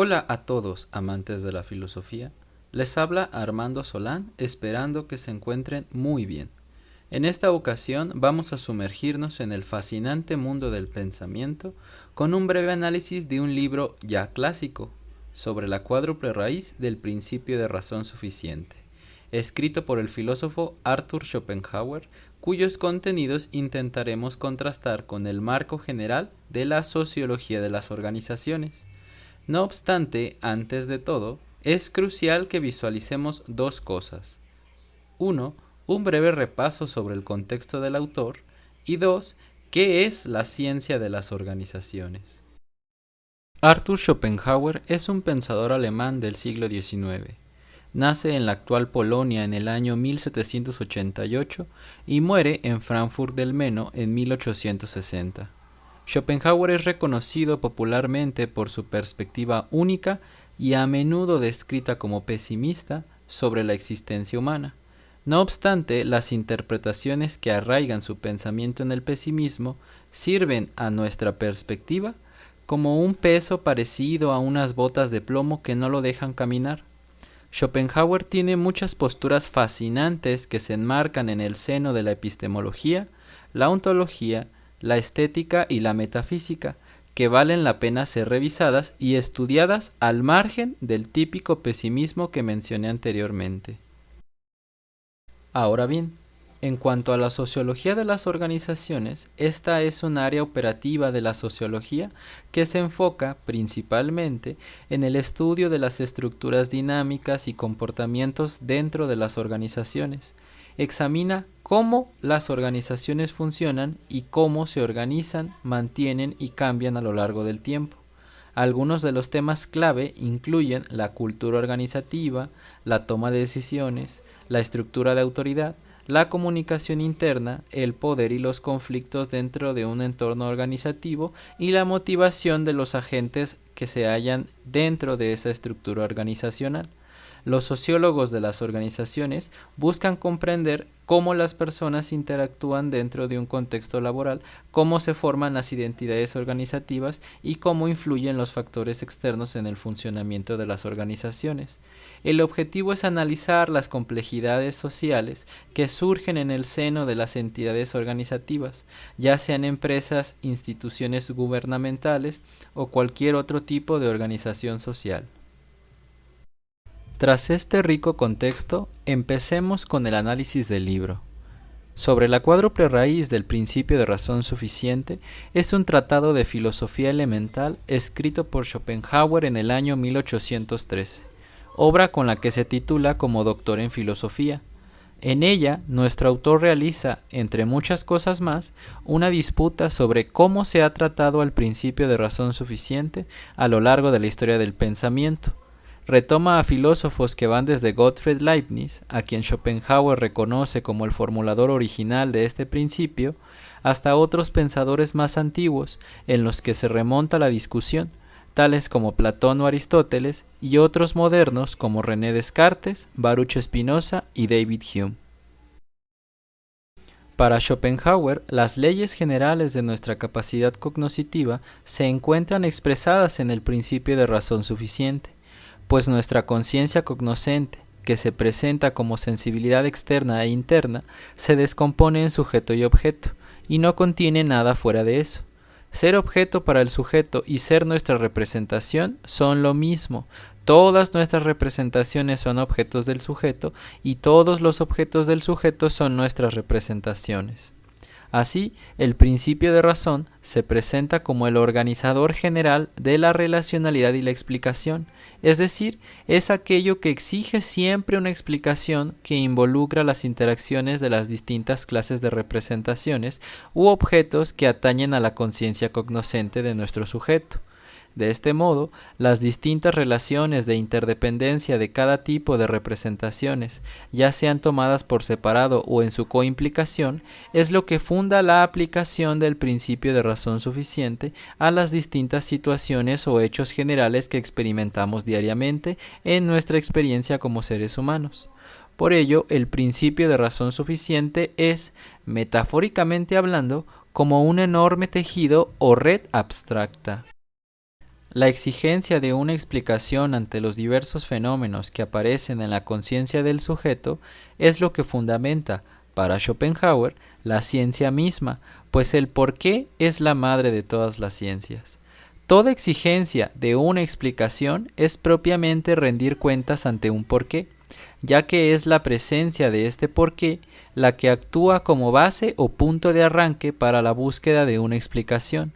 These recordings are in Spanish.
Hola a todos, amantes de la filosofía. Les habla Armando Solán, esperando que se encuentren muy bien. En esta ocasión vamos a sumergirnos en el fascinante mundo del pensamiento con un breve análisis de un libro ya clásico, sobre la cuádruple raíz del principio de razón suficiente, escrito por el filósofo Arthur Schopenhauer, cuyos contenidos intentaremos contrastar con el marco general de la sociología de las organizaciones. No obstante, antes de todo, es crucial que visualicemos dos cosas. Uno, un breve repaso sobre el contexto del autor y dos, ¿qué es la ciencia de las organizaciones? Arthur Schopenhauer es un pensador alemán del siglo XIX. Nace en la actual Polonia en el año 1788 y muere en Frankfurt del Meno en 1860. Schopenhauer es reconocido popularmente por su perspectiva única y a menudo descrita como pesimista sobre la existencia humana. No obstante, las interpretaciones que arraigan su pensamiento en el pesimismo sirven a nuestra perspectiva como un peso parecido a unas botas de plomo que no lo dejan caminar. Schopenhauer tiene muchas posturas fascinantes que se enmarcan en el seno de la epistemología, la ontología, la estética y la metafísica, que valen la pena ser revisadas y estudiadas al margen del típico pesimismo que mencioné anteriormente. Ahora bien, en cuanto a la sociología de las organizaciones, esta es un área operativa de la sociología que se enfoca principalmente en el estudio de las estructuras dinámicas y comportamientos dentro de las organizaciones. Examina cómo las organizaciones funcionan y cómo se organizan, mantienen y cambian a lo largo del tiempo. Algunos de los temas clave incluyen la cultura organizativa, la toma de decisiones, la estructura de autoridad, la comunicación interna, el poder y los conflictos dentro de un entorno organizativo y la motivación de los agentes que se hallan dentro de esa estructura organizacional. Los sociólogos de las organizaciones buscan comprender cómo las personas interactúan dentro de un contexto laboral, cómo se forman las identidades organizativas y cómo influyen los factores externos en el funcionamiento de las organizaciones. El objetivo es analizar las complejidades sociales que surgen en el seno de las entidades organizativas, ya sean empresas, instituciones gubernamentales o cualquier otro tipo de organización social. Tras este rico contexto, empecemos con el análisis del libro. Sobre la cuádruple raíz del principio de razón suficiente es un tratado de filosofía elemental escrito por Schopenhauer en el año 1813, obra con la que se titula como doctor en filosofía. En ella, nuestro autor realiza, entre muchas cosas más, una disputa sobre cómo se ha tratado al principio de razón suficiente a lo largo de la historia del pensamiento. Retoma a filósofos que van desde Gottfried Leibniz, a quien Schopenhauer reconoce como el formulador original de este principio, hasta otros pensadores más antiguos en los que se remonta la discusión, tales como Platón o Aristóteles, y otros modernos como René Descartes, Baruch Spinoza y David Hume. Para Schopenhauer, las leyes generales de nuestra capacidad cognoscitiva se encuentran expresadas en el principio de razón suficiente, pues nuestra conciencia cognoscente, que se presenta como sensibilidad externa e interna, se descompone en sujeto y objeto, y no contiene nada fuera de eso. Ser objeto para el sujeto y ser nuestra representación son lo mismo. Todas nuestras representaciones son objetos del sujeto, y todos los objetos del sujeto son nuestras representaciones. Así, el principio de razón se presenta como el organizador general de la relacionalidad y la explicación, es decir, es aquello que exige siempre una explicación que involucra las interacciones de las distintas clases de representaciones u objetos que atañen a la conciencia cognoscente de nuestro sujeto. De este modo, las distintas relaciones de interdependencia de cada tipo de representaciones, ya sean tomadas por separado o en su coimplicación, es lo que funda la aplicación del principio de razón suficiente a las distintas situaciones o hechos generales que experimentamos diariamente en nuestra experiencia como seres humanos. Por ello, el principio de razón suficiente es, metafóricamente hablando, como un enorme tejido o red abstracta. La exigencia de una explicación ante los diversos fenómenos que aparecen en la conciencia del sujeto es lo que fundamenta, para Schopenhauer, la ciencia misma, pues el porqué es la madre de todas las ciencias. Toda exigencia de una explicación es propiamente rendir cuentas ante un porqué, ya que es la presencia de este porqué la que actúa como base o punto de arranque para la búsqueda de una explicación.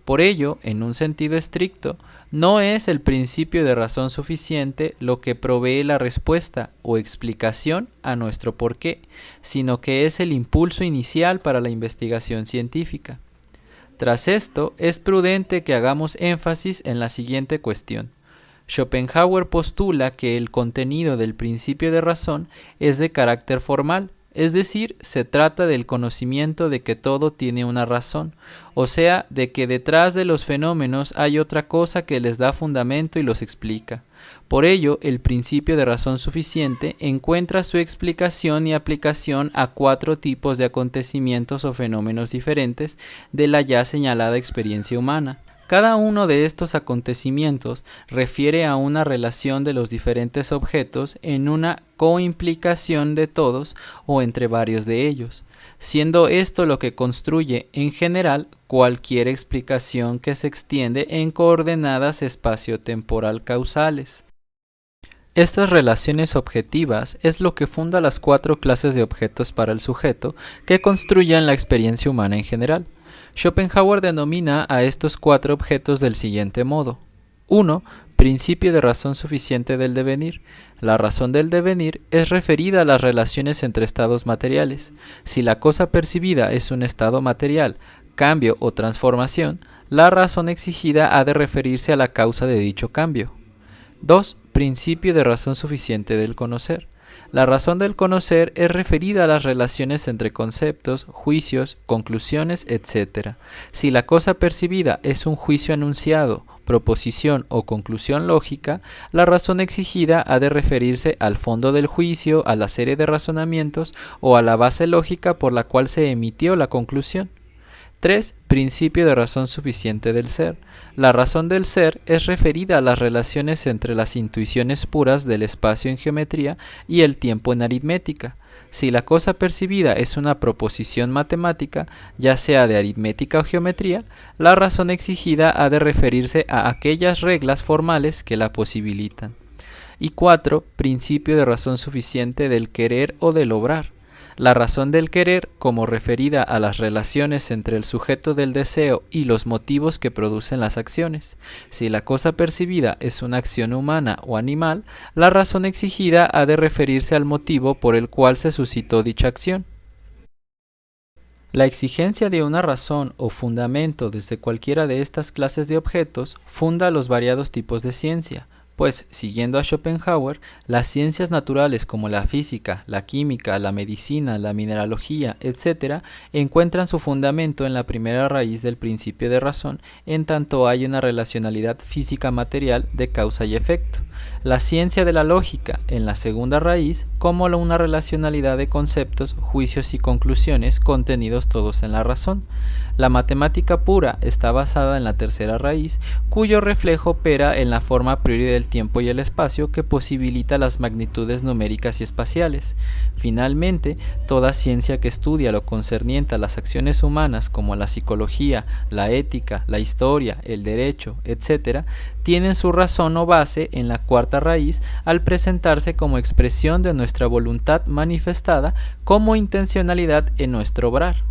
Por ello, en un sentido estricto, no es el principio de razón suficiente lo que provee la respuesta o explicación a nuestro porqué, sino que es el impulso inicial para la investigación científica. Tras esto, es prudente que hagamos énfasis en la siguiente cuestión. Schopenhauer postula que el contenido del principio de razón es de carácter formal, es decir, se trata del conocimiento de que todo tiene una razón, o sea, de que detrás de los fenómenos hay otra cosa que les da fundamento y los explica. Por ello, el principio de razón suficiente encuentra su explicación y aplicación a 4 tipos de acontecimientos o fenómenos diferentes de la ya señalada experiencia humana. Cada uno de estos acontecimientos refiere a una relación de los diferentes objetos en una coimplicación de todos o entre varios de ellos, siendo esto lo que construye, en general, cualquier explicación que se extiende en coordenadas espacio-temporal causales. Estas relaciones objetivas es lo que funda las 4 clases de objetos para el sujeto que construyen la experiencia humana en general. Schopenhauer denomina a estos 4 objetos del siguiente modo. 1. Principio de razón suficiente del devenir. La razón del devenir es referida a las relaciones entre estados materiales. Si la cosa percibida es un estado material, cambio o transformación, la razón exigida ha de referirse a la causa de dicho cambio. 2. Principio de razón suficiente del conocer. La razón del conocer es referida a las relaciones entre conceptos, juicios, conclusiones, etc. Si la cosa percibida es un juicio anunciado, proposición o conclusión lógica, la razón exigida ha de referirse al fondo del juicio, a la serie de razonamientos o a la base lógica por la cual se emitió la conclusión. 3. Principio de razón suficiente del ser. La razón del ser es referida a las relaciones entre las intuiciones puras del espacio en geometría y el tiempo en aritmética. Si la cosa percibida es una proposición matemática, ya sea de aritmética o geometría, la razón exigida ha de referirse a aquellas reglas formales que la posibilitan. Y 4. Principio de razón suficiente del querer o del obrar. La razón del querer, como referida a las relaciones entre el sujeto del deseo y los motivos que producen las acciones. Si la cosa percibida es una acción humana o animal, la razón exigida ha de referirse al motivo por el cual se suscitó dicha acción. La exigencia de una razón o fundamento desde cualquiera de estas clases de objetos funda los variados tipos de ciencia. Pues, siguiendo a Schopenhauer, las ciencias naturales como la física, la química, la medicina, la mineralogía, etc., encuentran su fundamento en la primera raíz del principio de razón, en tanto hay una relacionalidad física material de causa y efecto. La ciencia de la lógica, en la segunda raíz, como una relacionalidad de conceptos, juicios y conclusiones contenidos todos en la razón. La matemática pura está basada en la tercera raíz, cuyo reflejo opera en la forma a priori del tiempo y el espacio que posibilita las magnitudes numéricas y espaciales. Finalmente, toda ciencia que estudia lo concerniente a las acciones humanas como la psicología, la ética, la historia, el derecho, etc., tienen su razón o base en la cuarta raíz al presentarse como expresión de nuestra voluntad manifestada como intencionalidad en nuestro obrar.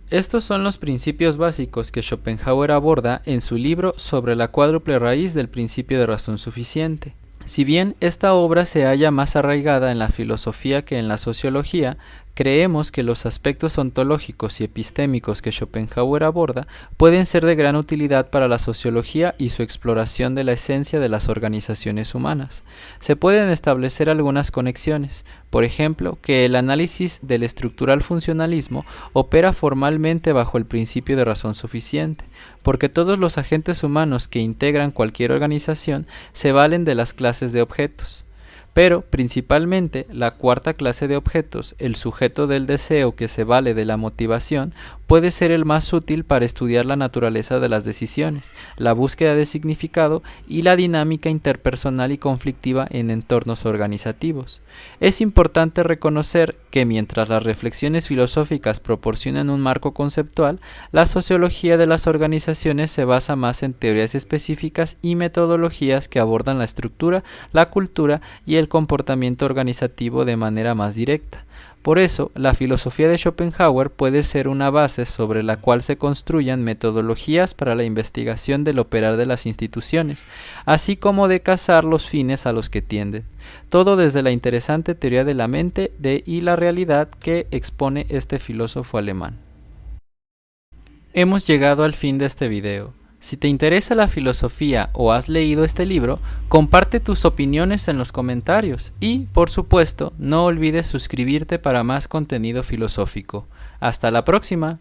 Estos son los principios básicos que Schopenhauer aborda en su libro sobre la cuádruple raíz del principio de razón suficiente. Si bien esta obra se halla más arraigada en la filosofía que en la sociología, creemos que los aspectos ontológicos y epistémicos que Schopenhauer aborda pueden ser de gran utilidad para la sociología y su exploración de la esencia de las organizaciones humanas. Se pueden establecer algunas conexiones, por ejemplo, que el análisis del estructural funcionalismo opera formalmente bajo el principio de razón suficiente, porque todos los agentes humanos que integran cualquier organización se valen de las clases de objetos. Pero, principalmente, la cuarta clase de objetos, el sujeto del deseo que se vale de la motivación, puede ser el más útil para estudiar la naturaleza de las decisiones, la búsqueda de significado y la dinámica interpersonal y conflictiva en entornos organizativos. Es importante reconocer que mientras las reflexiones filosóficas proporcionan un marco conceptual, la sociología de las organizaciones se basa más en teorías específicas y metodologías que abordan la estructura, la cultura y el comportamiento organizativo de manera más directa. Por eso, la filosofía de Schopenhauer puede ser una base sobre la cual se construyan metodologías para la investigación del operar de las instituciones, así como de cazar los fines a los que tienden. Todo desde la interesante teoría de la mente y la realidad que expone este filósofo alemán. Hemos llegado al fin de este video. Si te interesa la filosofía o has leído este libro, comparte tus opiniones en los comentarios y, por supuesto, no olvides suscribirte para más contenido filosófico. ¡Hasta la próxima!